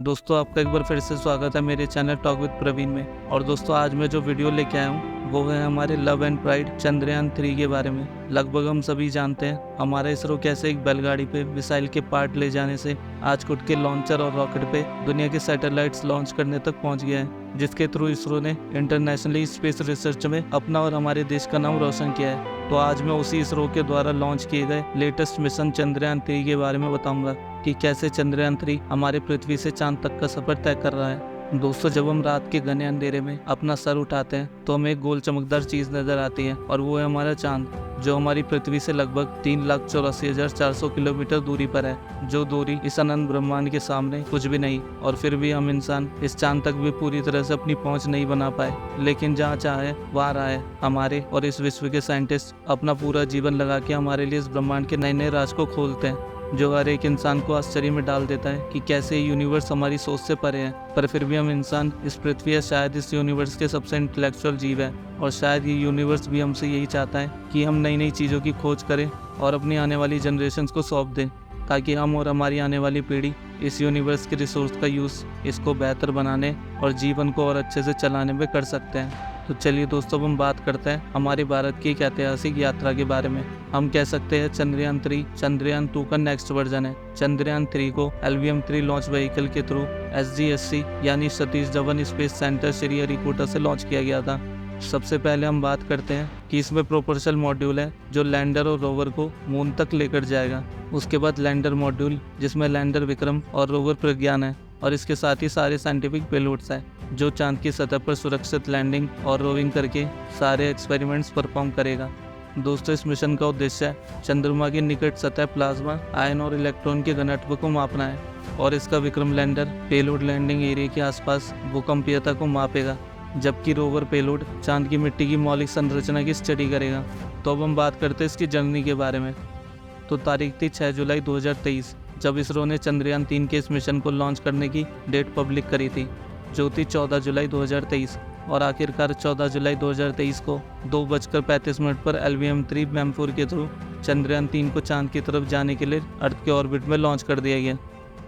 दोस्तों आपका एक बार फिर से स्वागत है मेरे चैनल टॉक विद प्रवीण में। और दोस्तों आज मैं जो वीडियो लेके आया हूँ वो है हमारे लव एंड प्राइड चंद्रयान 3 के बारे में। लगभग हम सभी जानते हैं हमारा इसरो कैसे एक बैलगाड़ी पे मिसाइल के पार्ट ले जाने से आज खुद के लॉन्चर और रॉकेट पे दुनिया के सैटेलाइट्स लॉन्च करने तक पहुंच गया है, जिसके थ्रू इसरो ने इंटरनेशनली स्पेस रिसर्च में अपना और हमारे देश का नाम रोशन किया है। तो आज मैं उसी इसरो के द्वारा लॉन्च किए गए लेटेस्ट मिशन चंद्रयान 3 के बारे में बताऊंगा कि कैसे चंद्रयान 3 हमारे पृथ्वी से चांद तक का सफर तय कर रहा है। दोस्तों जब हम रात के घने अंधेरे में अपना सर उठाते हैं तो हमें एक गोल चमकदार चीज नजर आती है और वो है हमारा चांद, जो हमारी पृथ्वी से लगभग 3,84,400 किलोमीटर दूरी पर है, जो दूरी इस अनंत ब्रह्मांड के सामने कुछ भी नहीं। और फिर भी हम इंसान इस चांद तक भी पूरी तरह से अपनी पहुंच नहीं बना पाए, लेकिन जहाँ चाहे वहाँ रहा है। हमारे और इस विश्व के साइंटिस्ट अपना पूरा जीवन लगा के हमारे लिए इस ब्रह्मांड के नए नए राज को खोलते हैं, जो हर एक इंसान को आश्चर्य में डाल देता है कि कैसे यूनिवर्स हमारी सोच से परे है। पर फिर भी हम इंसान इस पृथ्वी या शायद इस यूनिवर्स के सबसे इंटेलेक्चुअल जीव है, और शायद ये यूनिवर्स भी हमसे यही चाहता है कि हम नई नई चीज़ों की खोज करें और अपनी आने वाली जनरेशन्स को सौंप दें, ताकि हम और हमारी आने वाली पीढ़ी इस यूनिवर्स के रिसोर्स का यूज़ इसको बेहतर बनाने और जीवन को और अच्छे से चलाने में कर सकते हैं। तो चलिए दोस्तों अब हम बात करते हैं हमारे भारत की एक ऐतिहासिक यात्रा के बारे में। हम कह सकते हैं चंद्रयान 3 चंद्रयान 2 का नेक्स्ट वर्जन है। चंद्रयान 3 को LVM-3 लॉन्च व्हीकल के थ्रू SGSC यानी सतीश धवन स्पेस सेंटर श्रीहरिकोटा से लॉन्च किया गया था। सबसे पहले हम बात करते हैं कि इसमें प्रोपल्शन मॉड्यूल है जो लैंडर और रोवर को मून तक लेकर जाएगा। उसके बाद लैंडर मॉड्यूल जिसमें लैंडर विक्रम और रोवर प्रज्ञान है, और इसके साथ ही सारे साइंटिफिक पेलोड्स हैं जो चांद की सतह पर सुरक्षित लैंडिंग और रोविंग करके सारे एक्सपेरिमेंट्स परफॉर्म करेगा। दोस्तों इस मिशन का उद्देश्य है चंद्रमा की निकट सतह प्लाज्मा आयन और इलेक्ट्रॉन के घनत्व को मापना है, और इसका Vikram lander payload landing area के आसपास भूकंपीयता को मापेगा, जबकि रोवर पेलोड चांद की मिट्टी की मौलिक संरचना की स्टडी करेगा। तो अब हम बात करते हैं इसकी जर्नी के बारे में। तो तारीख थी 6 जुलाई 2023 जब इसरो ने चंद्रयान 3 के इस मिशन को लॉन्च करने की डेट पब्लिक करी थी, जो थी 14 जुलाई 2023। और आखिरकार 14 जुलाई 2023 को 2:35 पर LVM-3 मैम4 के थ्रू चंद्रयान 3 को चांद की तरफ जाने के लिए अर्थ के ऑर्बिट में लॉन्च कर दिया गया।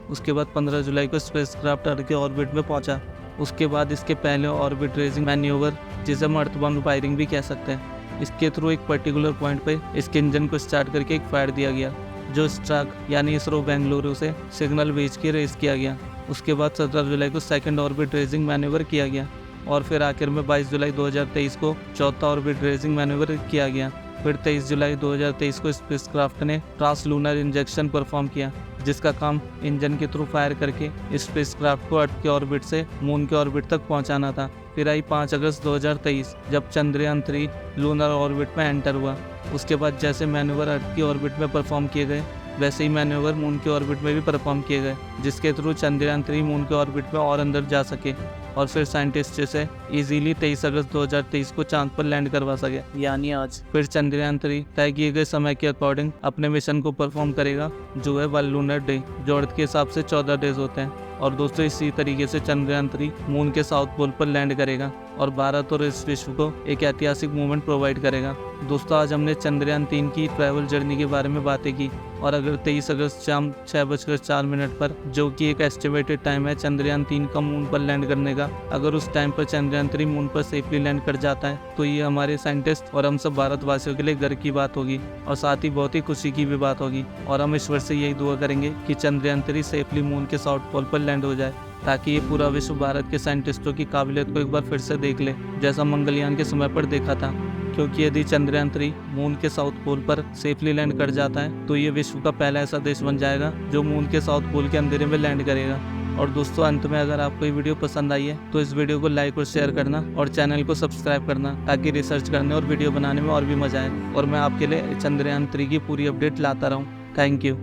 उसके बाद 15 जुलाई को स्पेसक्राफ्ट अर्थ के ऑर्बिट में पहुंचा। उसके बाद इसके पहले ऑर्बिट रेजिंग मैन्यूवर, जिसे हम अर्थबाउंड फायरिंग भी कह सकते हैं, इसके थ्रू एक पर्टिकुलर पॉइंट पे इसके इंजन को स्टार्ट करके एक फायर दिया गया, जो स्ट्राक यानी इसरो बेंगलुरु से सिग्नल भेज के रेस किया गया। उसके बाद 17 जुलाई को सेकंड ऑर्बिट रेजिंग मैन्यूवर किया गया, और फिर आखिर में 22 जुलाई 2023 को चौथा ऑर्बिट रेजिंग मैन्यूवर किया गया। फिर 23 जुलाई 2023 को स्पेसक्राफ्ट ने ट्रांसलूनर इंजेक्शन परफॉर्म किया, जिसका काम इंजन के थ्रू फायर करके स्पेसक्राफ्ट को अर्थ के ऑर्बिट से मून के ऑर्बिट तक पहुंचाना था। फिर आई 5 अगस्त 2023 जब चंद्रयान 3 लूनर ऑर्बिट में एंटर हुआ। उसके बाद जैसे मैन्यूवर अर्थ की ऑर्बिट में परफॉर्म किए गए, वैसे ही मैन्यूवर मून के ऑर्बिट में भी परफॉर्म किए गए, जिसके थ्रू चंद्रयान 3 मून के ऑर्बिट में और अंदर जा सके, और फिर साइंटिस्ट से इजीली 23 अगस्त 2023 को चांद पर लैंड करवा सके, यानी आज। फिर चंद्रयान 3 तय किए गए समय के अकॉर्डिंग अपने मिशन को परफॉर्म करेगा, जो है 1 लूनर डे, जो अर्थ के हिसाब से 14 डेज होते हैं। और दोस्तों इसी तरीके से चंद्रयान 3 मून के साउथ पोल पर लैंड करेगा और भारत और इस विश्व को एक ऐतिहासिक मूवमेंट प्रोवाइड करेगा। दोस्तों आज हमने चंद्रयान 3 की ट्रैवल जर्नी के बारे में बातें की, और अगर 23 अगस्त शाम 6:04 पर, जो कि एक एस्टिमेटेड टाइम है चंद्रयान 3 का मून पर लैंड करने का, अगर उस टाइम पर चंद्रयान 3 मून पर सेफली लैंड कर जाता है तो ये हमारे साइंटिस्ट और हम सब भारतवासियों के लिए गर्व की बात होगी, और साथ ही बहुत ही खुशी की भी बात होगी। और हम ईश्वर से यही दुआ करेंगे कि चंद्रयान 3 सेफली मून के साउथ पोल पर लैंड हो जाए, ताकि ये पूरा विश्व भारत के साइंटिस्टों की काबिलियत को एक बार फिर से देख ले, जैसा मंगलयान के समय पर देखा था। क्योंकि यदि चंद्रयान 3 मून के साउथ पोल पर सेफली लैंड कर जाता है तो ये विश्व का पहला ऐसा देश बन जाएगा जो मून के साउथ पोल के अंधेरे में लैंड करेगा। और दोस्तों अंत में अगर आपको ये वीडियो पसंद आई है तो इस वीडियो को लाइक और शेयर करना, और चैनल को सब्सक्राइब करना, ताकि रिसर्च करने और वीडियो बनाने में और भी मजा आए, और मैं आपके लिए चंद्रयान 3 की पूरी अपडेट लाता रहूँ। Thank you.